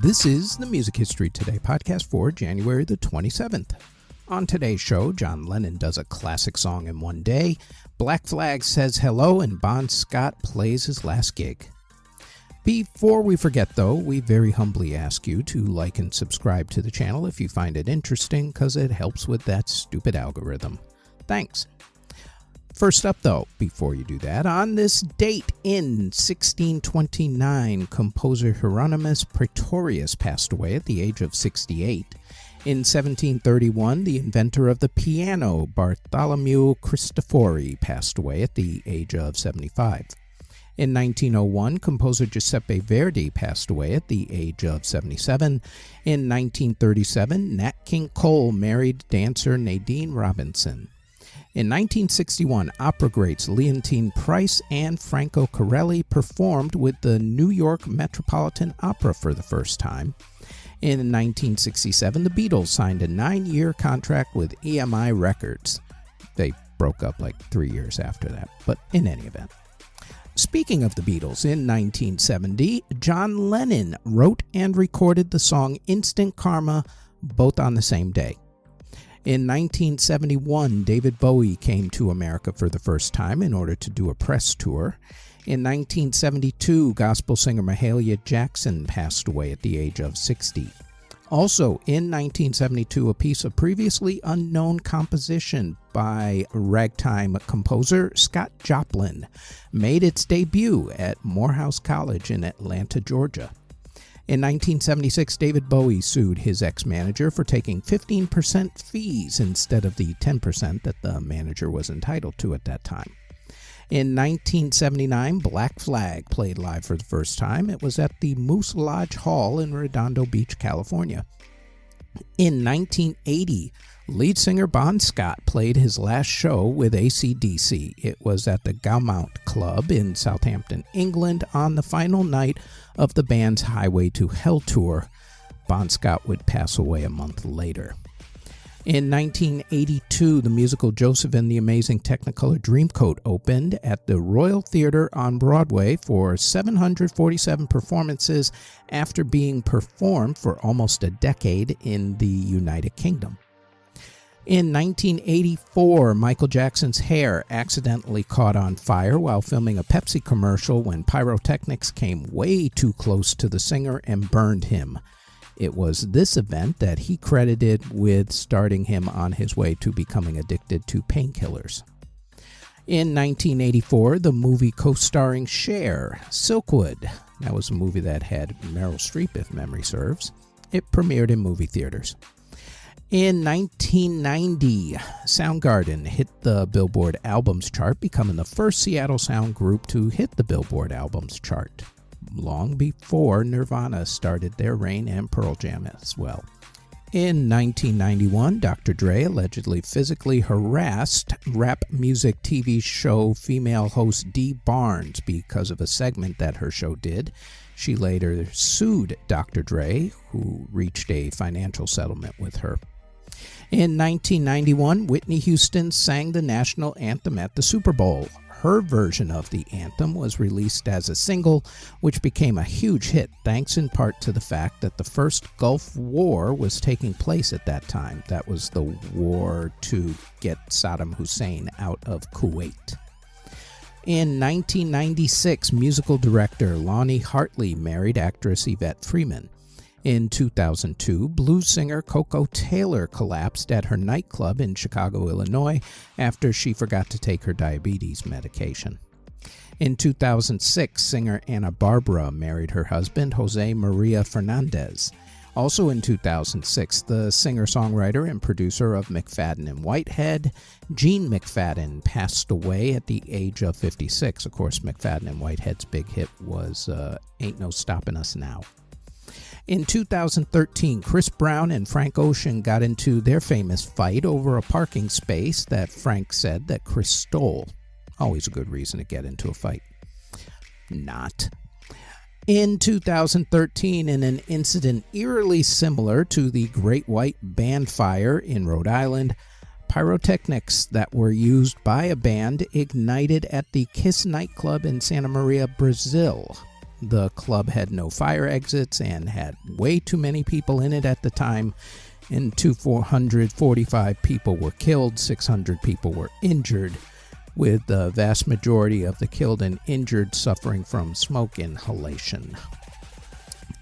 This is the Music History Today podcast for January the 27th. On today's show, John Lennon does a classic song in one day, Black Flag says hello, and Bon Scott plays his last gig. Before we forget, though, we very humbly ask you to like and subscribe to the channel if you find it interesting, because it helps with that stupid algorithm. Thanks. First up, though, before you do that, on this date in 1629, composer Hieronymus Praetorius passed away at the age of 68. In 1731, the inventor of the piano, Bartholomew Cristofori, passed away at the age of 75. In 1901, composer Giuseppe Verdi passed away at the age of 77. In 1937, Nat King Cole married dancer Nadine Robinson. In 1961, opera greats Leontine Price and Franco Corelli performed with the New York Metropolitan Opera for the first time. In 1967, the Beatles signed a 9-year contract with EMI Records. They broke up like 3 years after that, but in any event. Speaking of the Beatles, in 1970, John Lennon wrote and recorded the song Instant Karma, both on the same day. In 1971, David Bowie came to America for the first time in order to do a press tour. In 1972, gospel singer Mahalia Jackson passed away at the age of 60. Also, in 1972, a piece of previously unknown composition by ragtime composer Scott Joplin made its debut at Morehouse College in Atlanta, Georgia. In 1976, David Bowie sued his ex-manager for taking 15% fees instead of the 10% that the manager was entitled to at that time. In 1979, Black Flag played live for the first time. It was at the Moose Lodge Hall in Redondo Beach, California. In 1980, lead singer Bon Scott played his last show with AC/DC. It was at the Gaumont Club in Southampton, England, on the final night of the band's Highway to Hell tour. Bon Scott would pass away a month later. In 1982, the musical Joseph and the Amazing Technicolor Dreamcoat opened at the Royal Theatre on Broadway for 747 performances after being performed for almost a decade in the United Kingdom. In 1984, Michael Jackson's hair accidentally caught on fire while filming a Pepsi commercial when pyrotechnics came way too close to the singer and burned him. It was this event that he credited with starting him on his way to becoming addicted to painkillers. In 1984, the movie co-starring Cher, Silkwood, that was a movie that had Meryl Streep, if memory serves. It premiered in movie theaters. In 1990, Soundgarden hit the Billboard Albums chart, becoming the first Seattle sound group to hit the Billboard Albums chart, long before Nirvana started their reign and Pearl Jam as well. In 1991, Dr. Dre allegedly physically harassed rap music TV show female host Dee Barnes because of a segment that her show did. She later sued Dr. Dre, who reached a financial settlement with her. In 1991, Whitney Houston sang the national anthem at the Super Bowl. Her version of the anthem was released as a single, which became a huge hit thanks in part to the fact that the first Gulf War was taking place at that time. That was the war to get Saddam Hussein out of Kuwait. In 1996, musical director Lonnie Hartley married actress Yvette Freeman. In 2002, blues singer Coco Taylor collapsed at her nightclub in Chicago, Illinois, after she forgot to take her diabetes medication. In 2006, singer Ana Barbara married her husband, Jose Maria Fernandez. Also in 2006, the singer-songwriter and producer of McFadden and Whitehead, Gene McFadden, passed away at the age of 56. Of course, McFadden and Whitehead's big hit was Ain't No Stoppin' Us Now. In 2013, Chris Brown and Frank Ocean got into their famous fight over a parking space that Frank said that Chris stole. Always a good reason to get into a fight. Not. In 2013, in an incident eerily similar to the Great White Band Fire in Rhode Island, pyrotechnics that were used by a band ignited at the Kiss nightclub in Santa Maria, Brazil. The club had no fire exits and had way too many people in it at the time. And 445 people were killed, 600 people were injured, with the vast majority of the killed and injured suffering from smoke inhalation.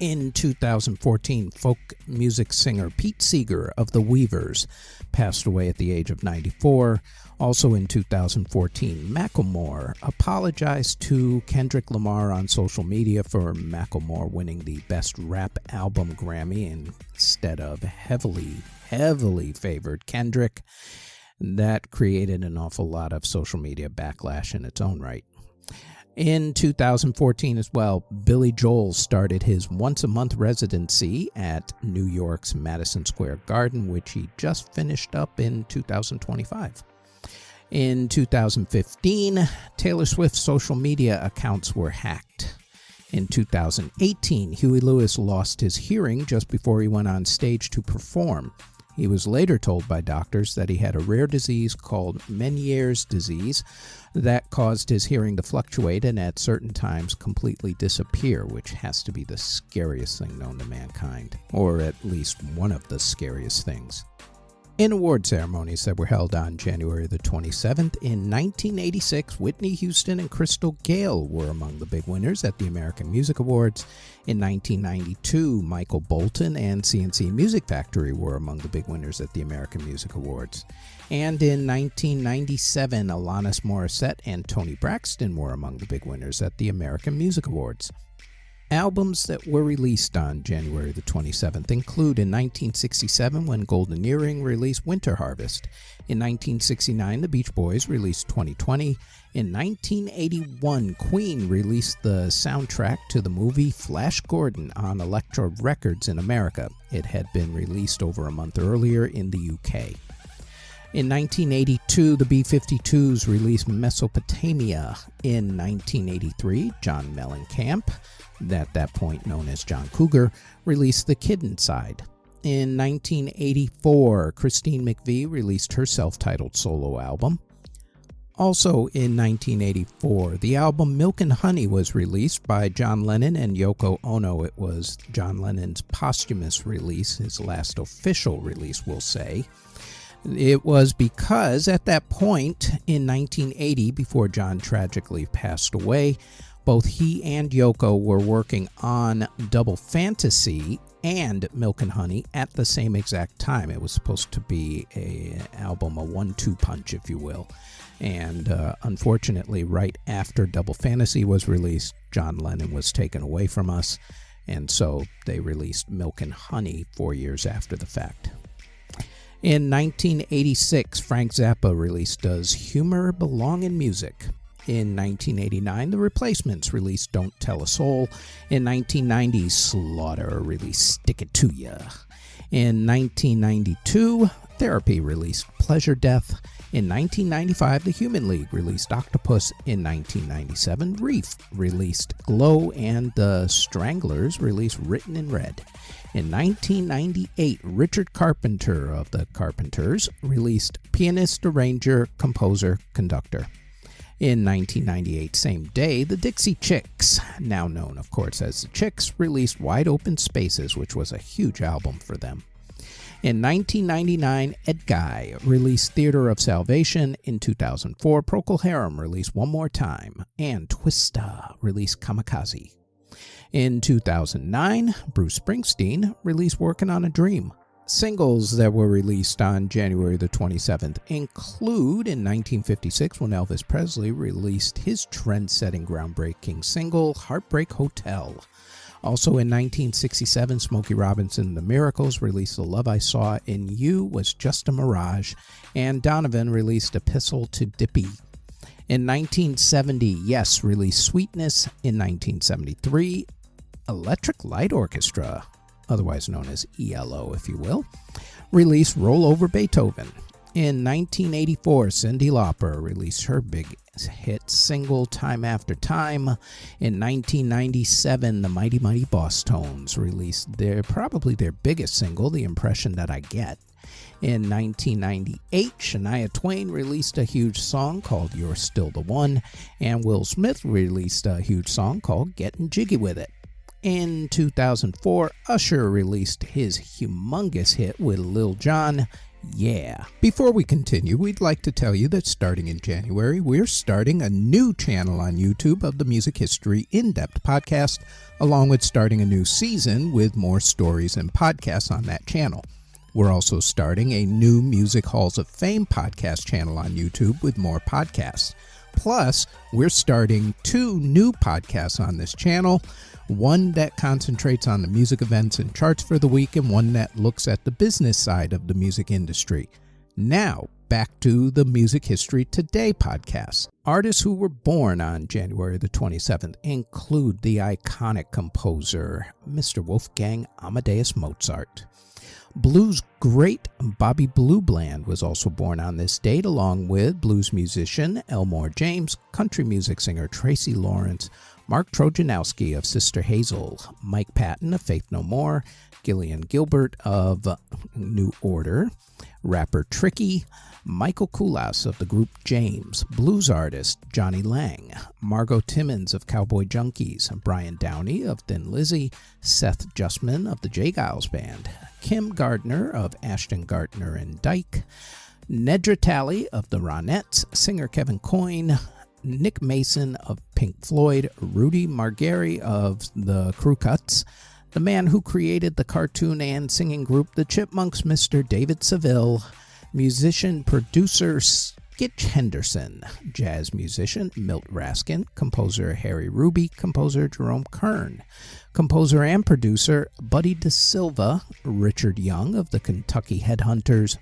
In 2014, folk music singer Pete Seeger of the Weavers passed away at the age of 94. Also in 2014, Macklemore apologized to Kendrick Lamar on social media for Macklemore winning the Best Rap Album Grammy instead of heavily favored Kendrick. That created an awful lot of social media backlash in its own right. In 2014 as well, Billy Joel started his once-a-month residency at New York's Madison Square Garden, which he just finished up in 2025. In 2015, Taylor Swift's social media accounts were hacked. In 2018, Huey Lewis lost his hearing just before he went on stage to perform. He was later told by doctors that he had a rare disease called Meniere's disease that caused his hearing to fluctuate and at certain times completely disappear, which has to be the scariest thing known to mankind, or at least one of the scariest things. In award ceremonies that were held on January the 27th, in 1986, Whitney Houston and Crystal Gayle were among the big winners at the American Music Awards. In 1992, Michael Bolton and CNC Music Factory were among the big winners at the American Music Awards. And in 1997, Alanis Morissette and Toni Braxton were among the big winners at the American Music Awards. Albums that were released on January the 27th include in 1967 when Golden Earring released Winter Harvest. In 1969, the Beach Boys released 2020. In 1981, Queen released the soundtrack to the movie Flash Gordon on Elektra Records in America. It had been released over a month earlier in the UK. In 1982, the B-52s released Mesopotamia. In 1983, John Mellencamp, at that point known as John Cougar, released The Kid Inside. In 1984, Christine McVie released her self-titled solo album. Also in 1984, the album Milk and Honey was released by John Lennon and Yoko Ono. It was John Lennon's posthumous release, his last official release, we'll say. It was because at that point in 1980, before John tragically passed away, both he and Yoko were working on Double Fantasy and Milk and Honey at the same exact time. It was supposed to be an album, a 1-2 punch, if you will. And unfortunately, right after Double Fantasy was released, John Lennon was taken away from us. And so they released Milk and Honey 4 years after the fact. In 1986, Frank Zappa released Does Humor Belong in Music? In 1989, The Replacements released Don't Tell a Soul. In 1990, Slaughter released Stick It To Ya. In 1992, Therapy released Pleasure Death. In 1995, The Human League released Octopus. In 1997, Reef released Glow, and The Stranglers released Written in Red. In 1998, Richard Carpenter of the Carpenters released Pianist, Arranger, Composer, Conductor. In 1998, same day, the Dixie Chicks, now known, of course, as the Chicks, released Wide Open Spaces, which was a huge album for them. In 1999, Ed Guy released Theater of Salvation. In 2004, Procol Harum released One More Time, and Twista released Kamikaze. In 2009, Bruce Springsteen released Working on a Dream. Singles that were released on January the 27th include in 1956 when Elvis Presley released his trend-setting groundbreaking single, Heartbreak Hotel. Also in 1967, Smokey Robinson and the Miracles released The Love I Saw in You Was Just a Mirage, and Donovan released Epistle to Dippy. In 1970, Yes released Sweetness. In 1973, Electric Light Orchestra, otherwise known as ELO, if you will, released Roll Over Beethoven. In 1984, Cyndi Lauper released her big hit single, Time After Time. In 1997, the Mighty Mighty Boss Tones released probably their biggest single, The Impression That I Get. In 1998, Shania Twain released a huge song called You're Still the One, and Will Smith released a huge song called Getting Jiggy With It. In 2004, Usher released his humongous hit with Lil Jon, Yeah. Before we continue, we'd like to tell you that starting in January, we're starting a new channel on YouTube of the Music History In-Depth podcast, along with starting a new season with more stories and podcasts on that channel. We're also starting a new Music Halls of Fame podcast channel on YouTube with more podcasts. Plus, we're starting 2 new podcasts on this channel, one that concentrates on the music events and charts for the week, and one that looks at the business side of the music industry. Now, back to the Music History Today podcast. Artists who were born on January the 27th include the iconic composer, Mr. Wolfgang Amadeus Mozart. Blues great Bobby Blue Bland was also born on this date, along with blues musician Elmore James, country music singer Tracy Lawrence, Mark Trojanowski of Sister Hazel, Mike Patton of Faith No More, Gillian Gilbert of New Order, rapper Tricky, Michael Kulas of the group James, blues artist Johnny Lang, Margot Timmons of Cowboy Junkies, Brian Downey of Thin Lizzy, Seth Justman of the J. Giles Band, Kim Gardner of Ashton Gardner and Dyke, Nedra Talley of the Ronettes, singer Kevin Coyne, Nick Mason of Pink Floyd, Rudy Margeri of the Crew Cuts, the man who created the cartoon and singing group The Chipmunks, Mr. David Seville, musician-producer Skitch Henderson, jazz musician Milt Raskin, composer Harry Ruby, composer Jerome Kern, composer and producer Buddy DeSilva, Richard Young of the Kentucky Headhunters,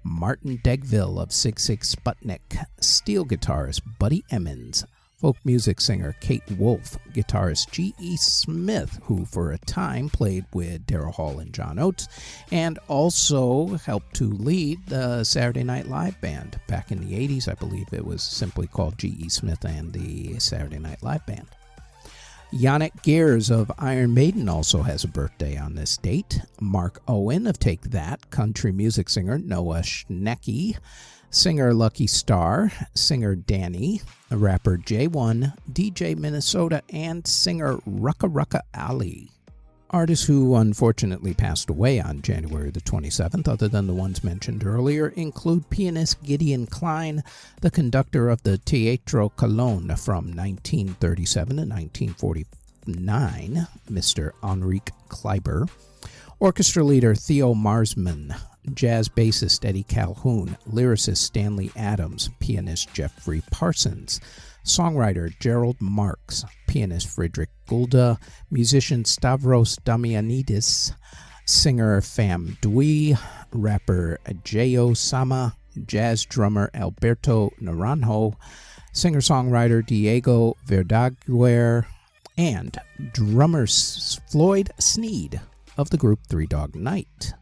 Martin Degville of Sig Sig Sputnik, steel guitarist Buddy Emmons, folk music singer Kate Wolf, guitarist G.E. Smith, who for a time played with Daryl Hall and John Oates, and also helped to lead the Saturday Night Live band. Back in the 80s, I believe it was simply called G.E. Smith and the Saturday Night Live band. Yannick Gears of Iron Maiden also has a birthday on this date. Mark Owen of Take That, country music singer Noah Schnecky, singer Lucky Star, singer Danny, rapper J1, DJ Minnesota, and singer Rucka Rucka Ali. Artists who unfortunately passed away on January the 27th, other than the ones mentioned earlier, include pianist Gideon Klein, the conductor of the Teatro Colón from 1937 to 1949, Mr. Enrique Kleiber, orchestra leader Theo Marsman, jazz bassist Eddie Calhoun, lyricist Stanley Adams, pianist Jeffrey Parsons, songwriter Gerald Marks, pianist Friedrich Gulda, musician Stavros Damianidis, singer Pham Dui, rapper J.O. Sama, jazz drummer Alberto Naranjo, singer-songwriter Diego Verdaguer, and drummer Floyd Sneed of the group Three Dog Night.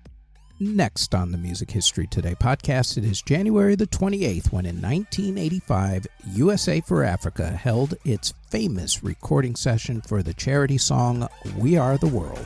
Next on the Music History Today podcast, it is January the 28th when in 1985, USA for Africa held its famous recording session for the charity song We Are the World.